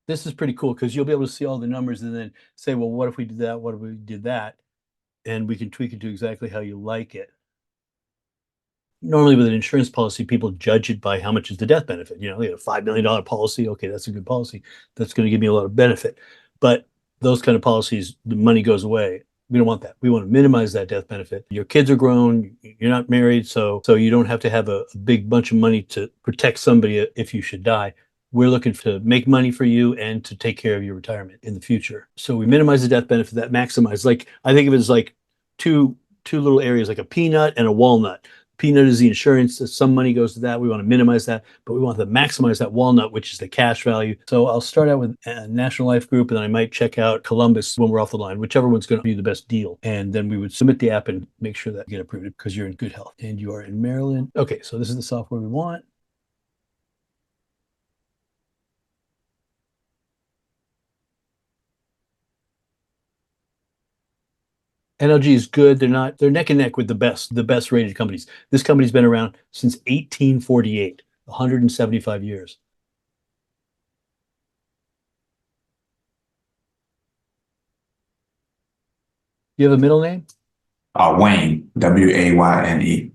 This is pretty cool because you'll be able to see all the numbers and then say, well, what if we did that? What if we did that? And we can tweak it to exactly how you like it. Normally with an insurance policy, people judge it by how much is the death benefit. You get a $5 million policy. Okay, that's a good policy. That's going to give me a lot of benefit. But those kind of policies, the money goes away. We don't want that. We want to minimize that death benefit. Your kids are grown, you're not married, so you don't have to have a big bunch of money to protect somebody if you should die. We're looking to make money for you and to take care of your retirement in the future. So we minimize the death benefit, that maximize. Like I think of it as like two little areas, like a peanut and a walnut. Peanut is the insurance. Some money goes to that. We want to minimize that, but we want to maximize that walnut, which is the cash value. So I'll start out with National Life Group, and then I might check out Columbus when we're off the line, whichever one's going to be the best deal. And then we would submit the app and make sure that you get approved because you're in good health and you are in Maryland. Okay, so this is the software we want. NLG is good. They're neck and neck with the best rated companies. This company's been around since 1848, 175 years. You have a middle name? Wayne, Wayne.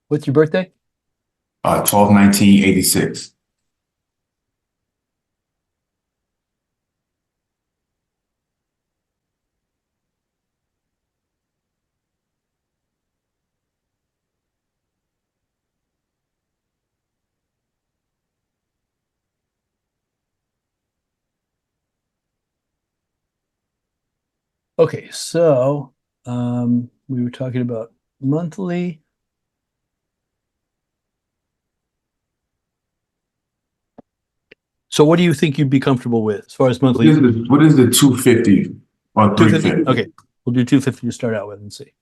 What's your birthday? 12/19/86. Okay, so we were talking about monthly. So what do you think you'd be comfortable with as far as monthly? What is the 250 or 350? Okay, we'll do 250 to start out with and see.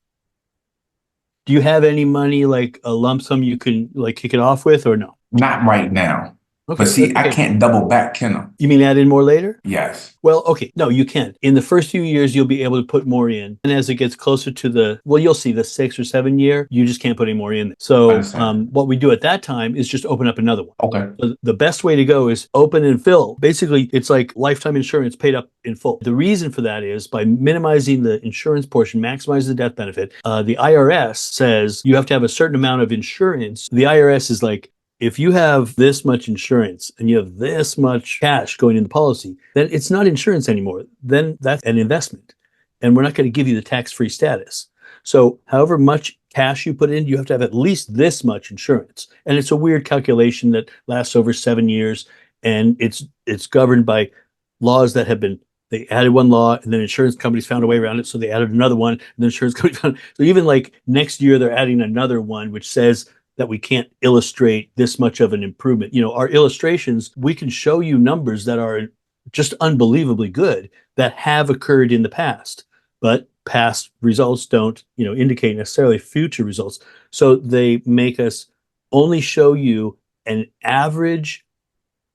Do you have any money, like a lump sum you can like kick it off with, or no? Not right now. Okay, But see, okay. I can't double back, can I? You mean add in more later? Yes. Well, okay. No, you can. In the first few years, you'll be able to put more in. And as it gets closer to you'll see the 6 or 7 year, you just can't put any more in. So what we do at that time is just open up another one. Okay. So the best way to go is open and fill. Basically, it's like lifetime insurance paid up in full. The reason for that is by minimizing the insurance portion, maximizing the death benefit. The IRS says you have to have a certain amount of insurance. The IRS is like, if you have this much insurance and you have this much cash going in the policy, then it's not insurance anymore. Then that's an investment. And we're not going to give you the tax-free status. So however much cash you put in, you have to have at least this much insurance. And it's a weird calculation that lasts over 7 years. And it's governed by laws that have been, they added one law and then insurance companies found a way around it. So they added another one and the insurance company found, so even like next year, they're adding another one, which says that we can't illustrate this much of an improvement. Our illustrations, we can show you numbers that are just unbelievably good that have occurred in the past, but past results don't, indicate necessarily future results. So they make us only show you an average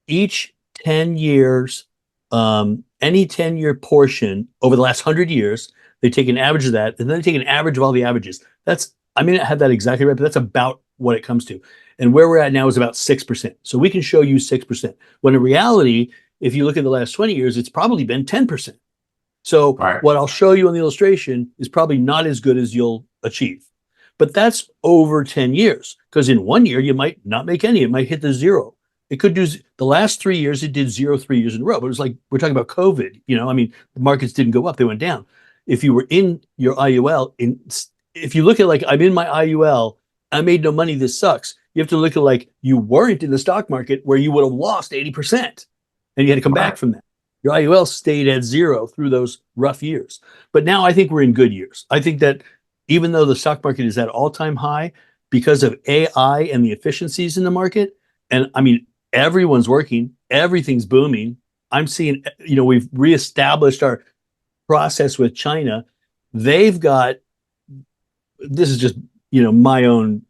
each 10 years, any 10-year portion over the last 100 years. They take an average of that, and then they take an average of all the averages. I may not have that exactly right, but that's about what it comes to. And where we're at now is about 6%. So we can show you 6%. When in reality, if you look at the last 20 years, it's probably been 10%. So what I'll show you on the illustration is probably not as good as you'll achieve. But that's over 10 years, because in 1 year, you might not make any. It might hit the zero. It could do the last 3 years, it did 0 3 years in a row. But it was like, we're talking about COVID, the markets didn't go up, they went down. If you were in your IUL, if you look at like, I'm in my IUL, I made no money, this sucks. You have to look at like you weren't in the stock market where you would have lost 80% and you had to come back from that. Your IUL stayed at zero through those rough years. But now I think we're in good years. I think that even though the stock market is at all-time high, because of AI and the efficiencies in the market, and everyone's working, everything's booming. I'm seeing, we've reestablished our process with China. They've got, this is just, my own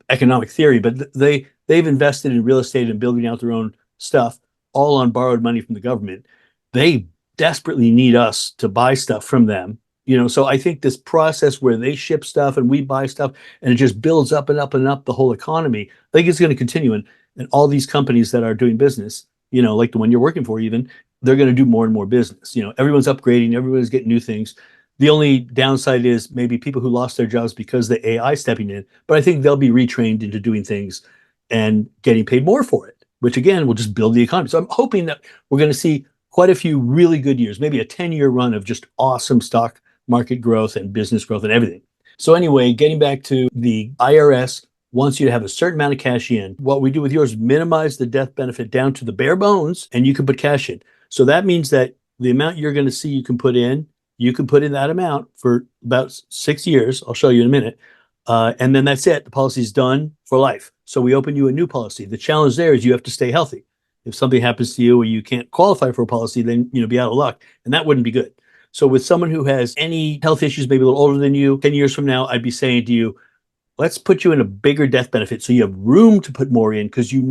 economic theory, but they've invested in real estate and building out their own stuff, all on borrowed money from the government. They desperately need us to buy stuff from them So I think this process where they ship stuff and we buy stuff and it just builds up and up and up the whole economy, I think it's going to continue. And all these companies that are doing business, like the one you're working for even, they're going to do more and more business. Everyone's upgrading, everyone's getting new things. The only downside is maybe people who lost their jobs because the AI stepping in, but I think they'll be retrained into doing things and getting paid more for it, which again will just build the economy. So I'm hoping that we're going to see quite a few really good years, maybe a 10-year run of just awesome stock market growth and business growth and everything. So anyway, getting back to the IRS wants you to have a certain amount of cash in. What we do with yours is minimize the death benefit down to the bare bones, and you can put cash in. So that means that the amount you're going to see you can put in that amount for about 6 years. I'll show you in a minute. And then that's it. The policy's done for life. So we open you a new policy. The challenge there is you have to stay healthy. If something happens to you or you can't qualify for a policy, then be out of luck. And that wouldn't be good. So with someone who has any health issues, maybe a little older than you, 10 years from now, I'd be saying to you, let's put you in a bigger death benefit so you have room to put more in because you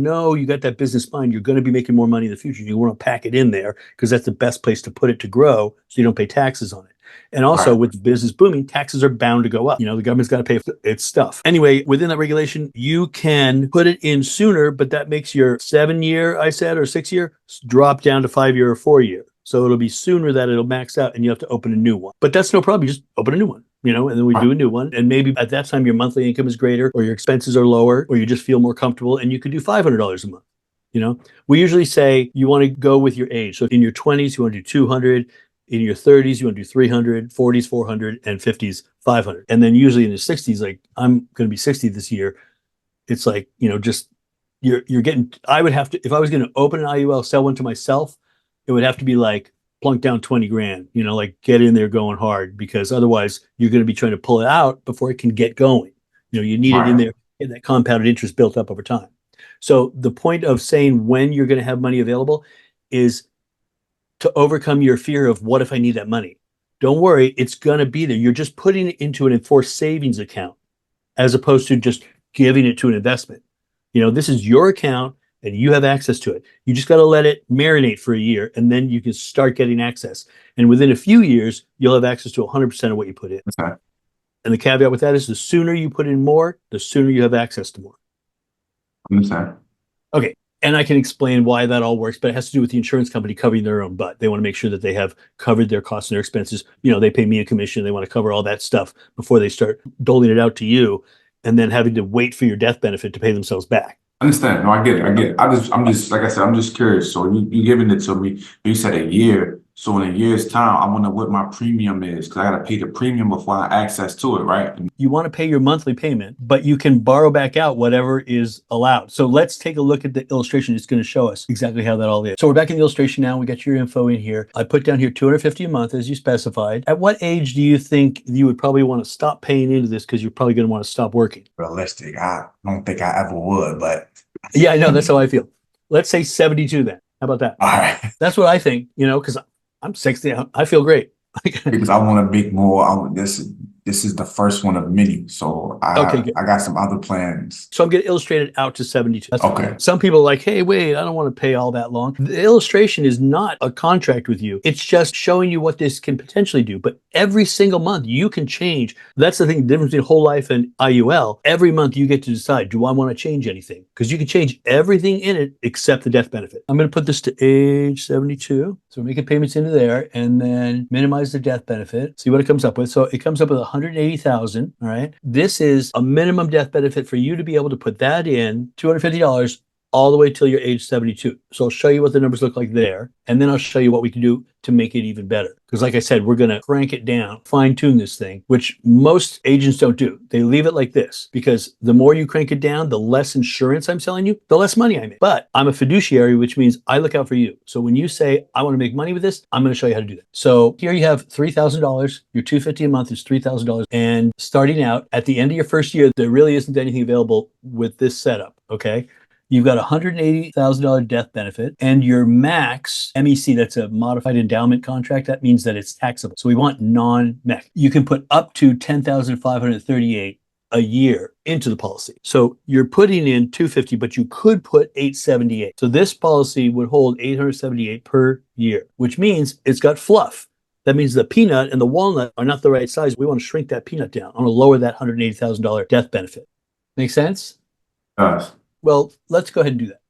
got that business mind. You're going to be making more money in the future. You want to pack it in there because that's the best place to put it to grow so you don't pay taxes on it. And also with the business booming, taxes are bound to go up. The government's got to pay for its stuff. Anyway, within that regulation, you can put it in sooner, but that makes your 7-year, I said, or 6-year drop down to 5-year or 4-year. So it'll be sooner that it'll max out and you have to open a new one. But that's no problem. You just open a new one. And then we do a new one. And maybe at that time, your monthly income is greater or your expenses are lower or you just feel more comfortable and you could do $500 a month. We usually say you want to go with your age. So in your 20s, you want to do 200. In your 30s, you want to do 300, 40s, 400, and 50s, 500. And then usually in the 60s, like I'm going to be 60 this year. It's like, just you're getting, I would have to, if I was going to open an IUL, sell one to myself, it would have to be like plunk down 20 grand, like get in there going hard because otherwise you're going to be trying to pull it out before it can get going. You need it in there, get that compounded interest built up over time. So the point of saying when you're going to have money available is to overcome your fear of what if I need that money? Don't worry, it's going to be there. You're just putting it into an enforced savings account as opposed to just giving it to an investment. This is your account and you have access to it. You just got to let it marinate for a year and then you can start getting access. And within a few years, you'll have access to 100% of what you put in. Okay. And the caveat with that is the sooner you put in more, the sooner you have access to more. Understand. Okay. And I can explain why that all works, but it has to do with the insurance company covering their own butt. They want to make sure that they have covered their costs and their expenses. They pay me a commission. They want to cover all that stuff before they start doling it out to you and then having to wait for your death benefit to pay themselves back. Understand. No, I get it. I'm just, like I said, I'm just curious. So you giving it to me, you said a year. So in a year's time, I wonder what my premium is because I got to pay the premium before I have access to it, right? You want to pay your monthly payment, but you can borrow back out whatever is allowed. So let's take a look at the illustration. It's going to show us exactly how that all is. So we're back in the illustration now. We got your info in here. I put down here $250 a month as you specified. At what age do you think you would probably want to stop paying into this because you're probably going to want to stop working? Realistic. I don't think I ever would, but yeah, I know. That's how I feel. Let's say 72 then. How about that? all right. That's what I think, because I'm 60. I feel great. Because I want to make more. This is the first one of many. So I got some other plans. So I'm going to illustrate it out to 72. That's okay. Fine. Some people are like, hey, wait, I don't want to pay all that long. The illustration is not a contract with you. It's just showing you what this can potentially do. But every single month you can change. That's the thing, the difference between whole life and IUL. Every month you get to decide, do I want to change anything? Because you can change everything in it except the death benefit. I'm going to put this to age 72. So we're making payments into there and then minimize the death benefit. See what it comes up with. So it comes up with 180,000. All right. This is a minimum death benefit for you to be able to put that in, $250 all the way till you're age 72. So I'll show you what the numbers look like there. And then I'll show you what we can do to make it even better. Because like I said, we're going to crank it down, fine tune this thing, which most agents don't do. They leave it like this because the more you crank it down, the less insurance I'm selling you, the less money I make. But I'm a fiduciary, which means I look out for you. So when you say, I want to make money with this, I'm going to show you how to do that. So here you have $3,000. Your $250 a month is $3,000. And starting out at the end of your first year, there really isn't anything available with this setup. Okay. You've got a $180,000 death benefit and your max MEC, that's a modified endowment contract. That means that it's taxable. So we want non-MEC. You can put up to $10,538 a year into the policy. So you're putting in $250, but you could put $878. So this policy would hold $878 per year, which means it's got fluff. That means the peanut and the walnut are not the right size. We want to shrink that peanut down. I want to lower that $180,000 death benefit. Make sense? Yes. Well, let's go ahead and do that.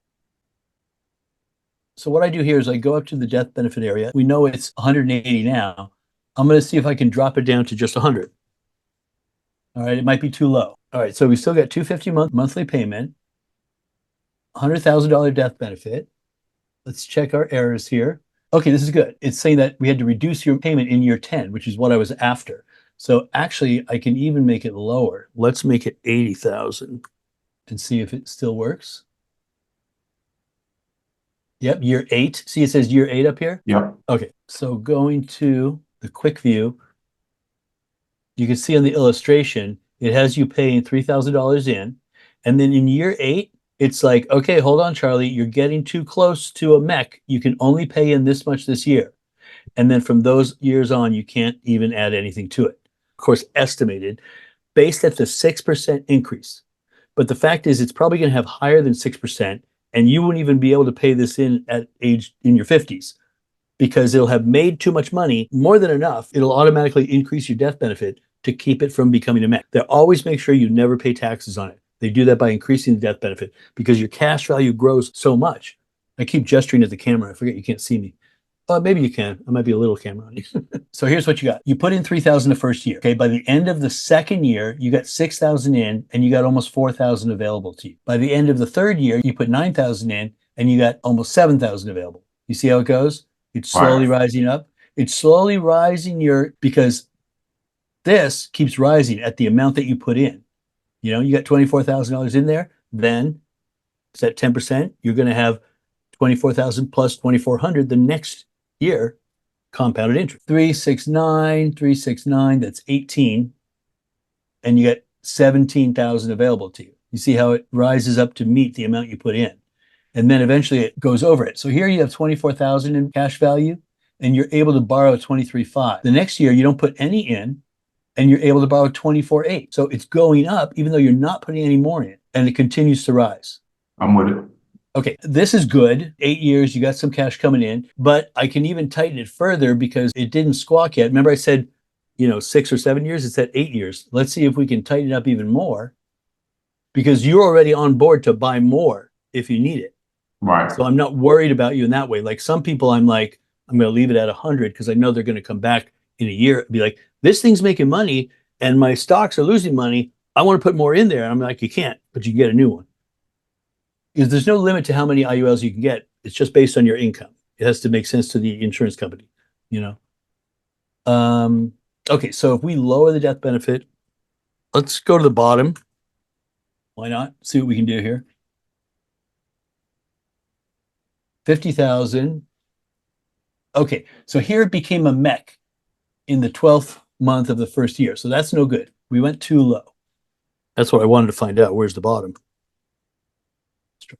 So what I do here is I go up to the death benefit area. We know it's 180 now. I'm going to see if I can drop it down to just 100. All right, it might be too low. All right, so we still got $250 monthly payment, $100,000 death benefit. Let's check our errors here. Okay, this is good. It's saying that we had to reduce your payment in year 10, which is what I was after. So actually, I can even make it lower. Let's make it 80,000 and see if it still works. Yep, year 8. See, it says year 8 up here? Yep. Okay, so going to the quick view, you can see on the illustration, it has you paying $3,000 in. And then in year 8, it's like, okay, hold on, Charlie, you're getting too close to a mech. You can only pay in this much this year. And then from those years on, you can't even add anything to it. Of course, estimated based at the 6% increase. But the fact is, it's probably going to have higher than 6%, and you won't even be able to pay this in at age in your 50s because it'll have made too much money, more than enough. It'll automatically increase your death benefit to keep it from becoming a mech. They always make sure you never pay taxes on it. They do that by increasing the death benefit because your cash value grows so much. I keep gesturing at the camera. I forget you can't see me. Maybe you can. I might be a little camera on you. So here's what you got. You put in 3,000 the first year. Okay. By the end of the second year, you got 6,000 in and you got almost 4,000 available to you. By the end of the third year, you put 9,000 in and you got almost 7,000 available. You see how it goes? It's slowly rising up. It's slowly rising because this keeps rising at the amount that you put in. You know, you got $24,000 in there, then it's at 10%. You're going to have 24,000 plus 2,400 the next year, compounded interest. 369, that's 18. And you get 17,000 available to you. You see how it rises up to meet the amount you put in. And then eventually it goes over it. So here you have 24,000 in cash value and you're able to borrow 23.5. The next year you don't put any in and you're able to borrow 24.8. So it's going up even though you're not putting any more in, and it continues to rise. I'm with it. Okay, this is good. 8 years, you got some cash coming in, but I can even tighten it further because it didn't squawk yet. Remember I said, 6 or 7 years? It's at 8 years. Let's see if we can tighten it up even more because you're already on board to buy more if you need it. Right. So I'm not worried about you in that way. Like some people, I'm like, I'm going to leave it at 100 because I know they're going to come back in a year and be like, this thing's making money and my stocks are losing money. I want to put more in there. And I'm like, you can't, but you can get a new one. Because there's no limit to how many IULs you can get. It's just based on your income. It has to make sense to the insurance company, Okay, so if we lower the death benefit, let's go to the bottom. Why not? See what we can do here. 50,000. Okay, so here it became a mech in the 12th month of the first year. So that's no good. We went too low. That's what I wanted to find out. Where's the bottom?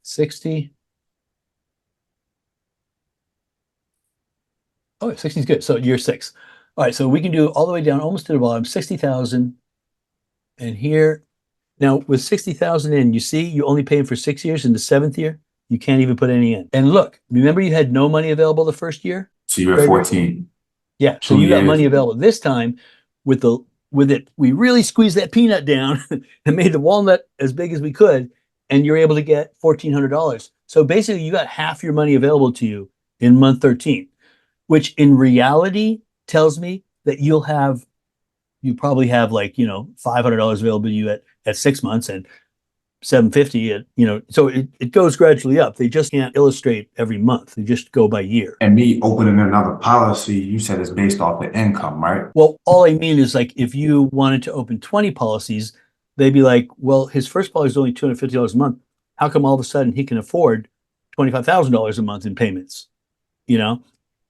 60. Oh, 60 is good. So year 6. All right, so we can do all the way down almost to the bottom, 60,000. And here, now with 60,000 in, you see you only paying for 6 years. In the 7th year, you can't even put any in. And look, remember you had no money available the first year? So you're at 14. Yeah, so you got money available. This time, with it, we really squeezed that peanut down and made the walnut as big as we could, and you're able to get $1,400. So basically, you got half your money available to you in month 13, which in reality tells me that you probably have like, $500 available to you at 6 months and $750 at, so it goes gradually up. They just can't illustrate every month. They just go by year. And me opening another policy, you said it's based off the income, right? Well, all I mean is like if you wanted to open 20 policies, they'd be like, well, his first policy is only $250 a month. How come all of a sudden he can afford $25,000 a month in payments?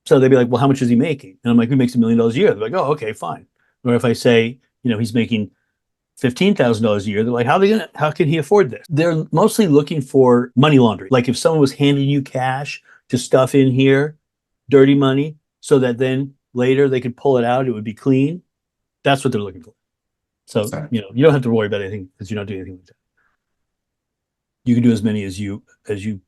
So they'd be like, well, how much is he making? And I'm like, he makes $1 million a year. They're like, oh, okay, fine. Or if I say, he's making $15,000 a year, they're like, how can he afford this? They're mostly looking for money laundering. Like if someone was handing you cash to stuff in here, dirty money, so that then later they could pull it out, it would be clean. That's what they're looking for. So, you don't have to worry about anything because you're not doing anything like that. You can do as many as you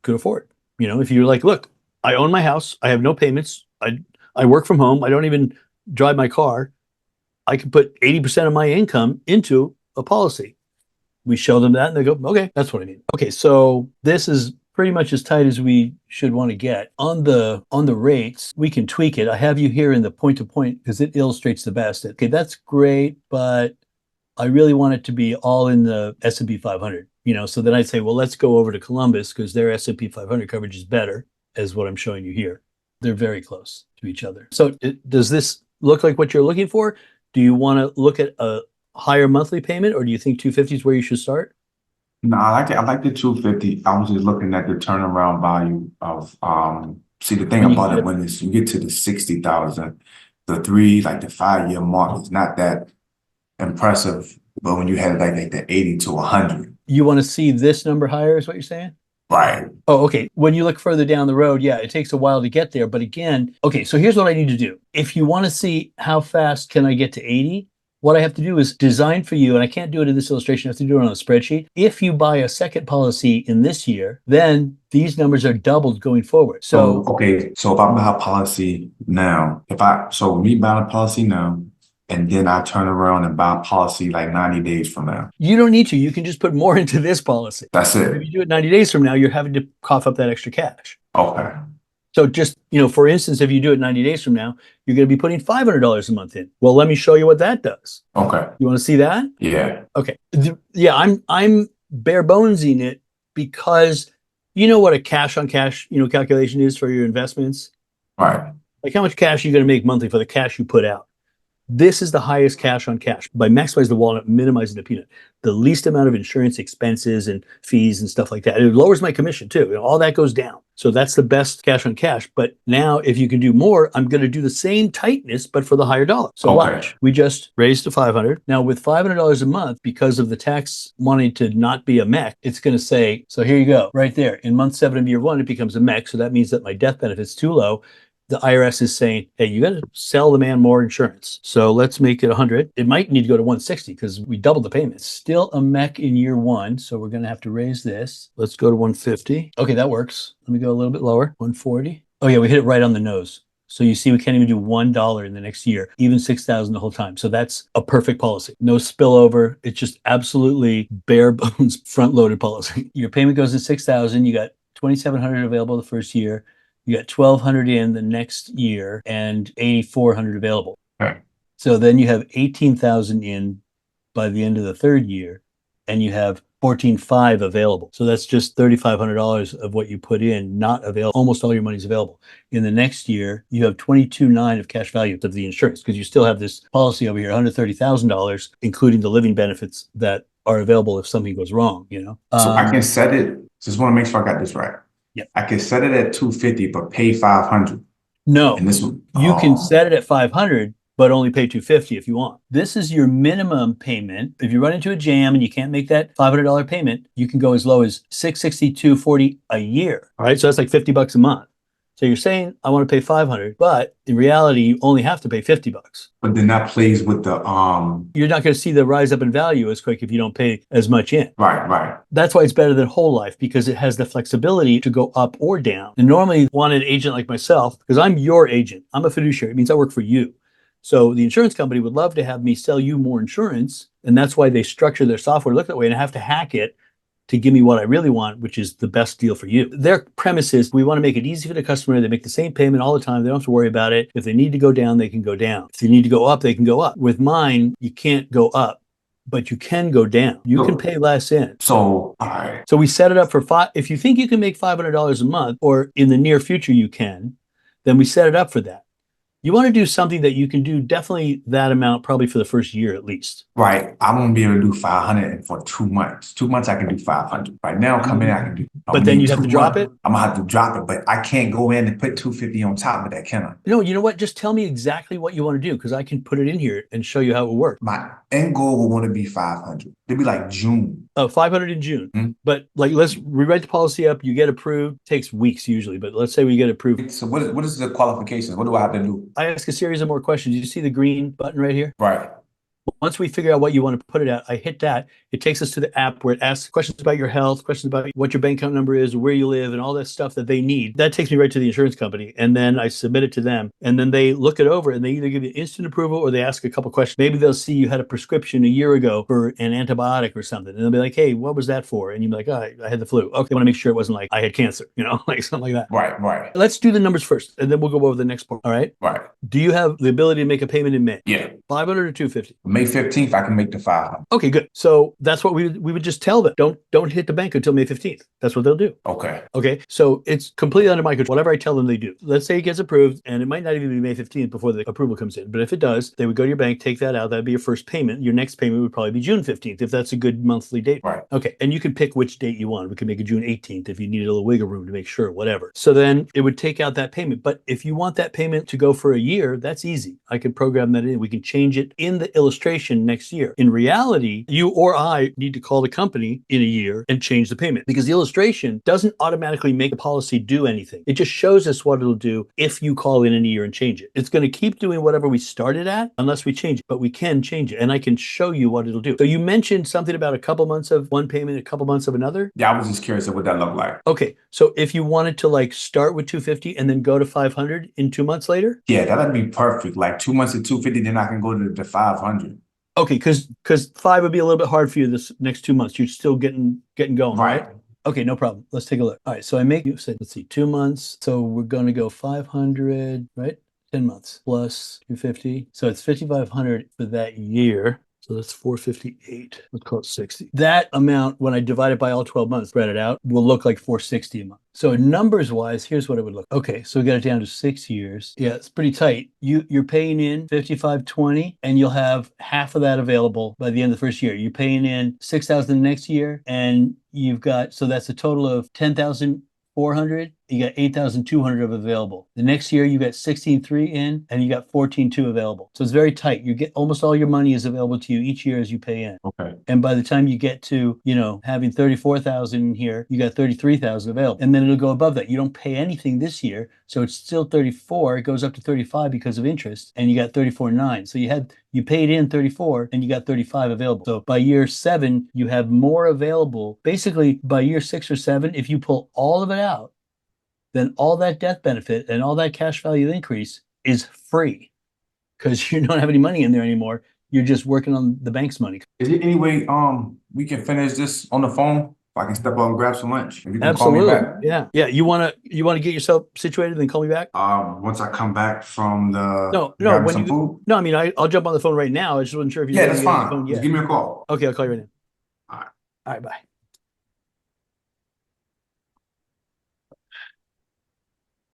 could afford. If you're like, look, I own my house, I have no payments, I work from home, I don't even drive my car, I can put 80% of my income into a policy. We show them that and they go, okay, that's what I need. Okay, so this is pretty much as tight as we should want to get. On the rates, we can tweak it. I have you here in the point to point because it illustrates the best. Okay, that's great, but I really want it to be all in the S&P 500. So then I'd say, well, let's go over to Columbus because their S&P 500 coverage is better, as what I'm showing you here. They're very close to each other. So does this look like what you're looking for? Do you want to look at a higher monthly payment, or do you think 250 is where you should start? No, I like it. I like the 250. I was just looking at the turnaround value of see the thing When you about get it when you get to the 60,000, the 5 year mark is not that impressive. But when you had like the 80 to 100. You want to see this number higher, is what you're saying? Right. Oh, okay. When you look further down the road, yeah, it takes a while to get there. But again, okay, so here's what I need to do. If you want to see how fast can I get to 80, what I have to do is design for you, and I can't do it in this illustration, I have to do it on a spreadsheet. If you buy a second policy in this year, then these numbers are doubled going forward. So okay, so if I buy a policy now, me buying a policy now, and then I turn around and buy a policy like 90 days from now. you don't need to. You can just put more into this policy. That's If it. you do it 90 days from now, you're having to cough up that extra cash. Okay. So just, for instance, if you do it 90 days from now, you're going to be putting $500 a month in. Well, let me show you what that does. Okay. You want to see that? Yeah. Okay. Yeah, I'm bare bonesing it because you know what a cash on cash, calculation is for your investments? Right. Like how much cash are you going to make monthly for the cash you put out? This is the highest cash on cash by maximizing the walnut, minimizing the peanut. The least amount of insurance expenses and fees and stuff like that. It lowers my commission too. All that goes down. So that's the best cash on cash. But now if you can do more, I'm going to do the same tightness, but for the higher dollar. So watch, we just raised to 500. Now with $500 a month, because of the tax wanting to not be a mech, it's going to say, so here you go, right there. In month 7 of year 1, it becomes a mech. So that means that my death benefit's too low. The IRS is saying, hey, you got to sell the man more insurance. So let's make it 100. It might need to go to 160 because we doubled the payment. Still a mech in year 1. So we're going to have to raise this. Let's go to 150. Okay, that works. Let me go a little bit lower. 140. Oh yeah, we hit it right on the nose. So you see, we can't even do $1 in the next year, even 6,000 the whole time. So that's a perfect policy. No spillover. It's just absolutely bare bones front loaded policy. Your payment goes to 6,000. You got 2,700 available the first year. You got 1,200 in the next year and 8,400 available. Right. So then you have 18,000 in by the end of the third year, and you have 14,500 available. So that's just $3,500 of what you put in, not available. Almost all your money's available. In the next year, you have 22,900 of cash value of the insurance because you still have this policy over here, $130,000, including the living benefits that are available if something goes wrong. So I can set it. Just want to make sure I got this right. Yeah. I can set it at 250, but pay 500. No, And this one, you can set it at 500, but only pay 250 if you want. This is your minimum payment. If you run into a jam and you can't make that $500 payment, you can go as low as $662.40 a year. All right, so that's like $50 a month. So you're saying I want to pay 500, but in reality, you only have to pay $50. But then that plays with the You're not going to see the rise up in value as quick if you don't pay as much in. Right. That's why it's better than whole life because it has the flexibility to go up or down. And normally, want an agent like myself, because I'm your agent, I'm a fiduciary. It means I work for you. So the insurance company would love to have me sell you more insurance, and that's why they structure their software to look that way. And I have to hack it to give me what I really want, which is the best deal for you. Their premise is we want to make it easy for the customer. They make the same payment all the time. They don't have to worry about it. If they need to go down, they can go down. If they need to go up, they can go up. With mine, you can't go up, but you can go down. You can pay less in. So, all right. So we set it up for if you think you can make $500 a month, or in the near future you can, then we set it up for that. You want to do something that you can do definitely that amount, probably for the first year at least. Right. I won't be able to do 500 for 2 months. 2 months I can do 500. Right now, coming in, I can do. But then you'd have to drop it? I'm gonna have to drop it, but I can't go in and put 250 on top of that, can I? No, you know what? Just tell me exactly what you want to do because I can put it in here and show you how it will work. My end goal will want to be 500. It'd be like June. Oh, 500 in June. But like, let's rewrite the policy up. You get approved. Takes weeks usually, but let's say we get approved. So what is the qualifications? What do I have to do? I ask a series of more questions. You see the green button right here? Right. Once we figure out what you want to put it at, I hit that. It takes us to the app where it asks questions about your health, questions about what your bank account number is, where you live, and all that stuff that they need. That takes me right to the insurance company. And then I submit it to them. And then they look it over and they either give you instant approval or they ask a couple questions. Maybe they'll see you had a prescription a year ago for an antibiotic or something. And they'll be like, hey, what was that for? And you'll be like, oh, I had the flu. Okay, I want to make sure it wasn't like I had cancer, like something like that. Right. Let's do the numbers first, and then we'll go over the next part. All right. Right. Do you have the ability to make a payment in May? Yeah. 500 or 250? May 15th, I can make the 500. Okay, good. So that's what we would just tell them. Don't hit the bank until May 15th. That's what they'll do. Okay. So it's completely under my control. Whatever I tell them, they do. Let's say it gets approved, and it might not even be May 15th before the approval comes in. But if it does, they would go to your bank, take that out. That'd be your first payment. Your next payment would probably be June 15th, if that's a good monthly date. Right. Okay. And you can pick which date you want. We can make it June 18th if you needed a little wiggle room to make sure, whatever. So then it would take out that payment. But if you want that payment to go for a year, that's easy. I can program that in. We can change it in the illustration next year. In reality, you or I need to call the company in a year and change the payment, because the illustration doesn't automatically make the policy do anything. It just shows us what it'll do if you call in a year and change it. It's going to keep doing whatever we started at unless we change it, but we can change it, and I can show you what it'll do. So you mentioned something about a couple months of one payment, a couple months of another. Yeah, I was just curious of what that looked like. Okay, so if you wanted to like start with 250 and then go to 500 in 2 months later. Yeah, that'd be perfect. Like 2 months at 250, then I can go to the 500. Okay, because 5 would be a little bit hard for you this next 2 months. You're still getting going, right? Okay, no problem. Let's take a look. All right, so I make you say, let's see, 2 months. So we're going to go 500, right? 10 months plus 250. So it's 5,500 for that year. So that's 458. Let's call it 60. That amount, when I divide it by all 12 months, spread it out, will look like 460 a month. So numbers wise, here's what it would look. Okay, so we got it down to 6 years. Yeah, it's pretty tight. You're paying in 5,520, and you'll have half of that available by the end of the first year. You're paying in 6,000 next year, and you've got, so that's a total of 10,400. You got 8,200 of available. The next year you got 16.3 in, and you got 14.2 available. So it's very tight. You get almost all your money is available to you each year as you pay in. Okay. And by the time you get to, having 34,000 here, you got 33,000 available. And then it'll go above that. You don't pay anything this year, so it's still 34. It goes up to 35 because of interest, and you got 34.9. So you paid in 34 and you got 35 available. So by year 7, you have more available. Basically, by year 6 or 7, if you pull all of it out, then all that death benefit and all that cash value increase is free, because you don't have any money in there anymore. You're just working on the bank's money. Is there any way we can finish this on the phone? If I can step out and grab some lunch. If you can Absolutely. call me back. Yeah. You wanna get yourself situated and then call me back? Once I come back from the No, grabbing some food. No, I mean I'll jump on the phone right now. I just wasn't sure if you. Yeah, that's fine. Just give me a call. Okay, I'll call you right now. All right. All right, bye.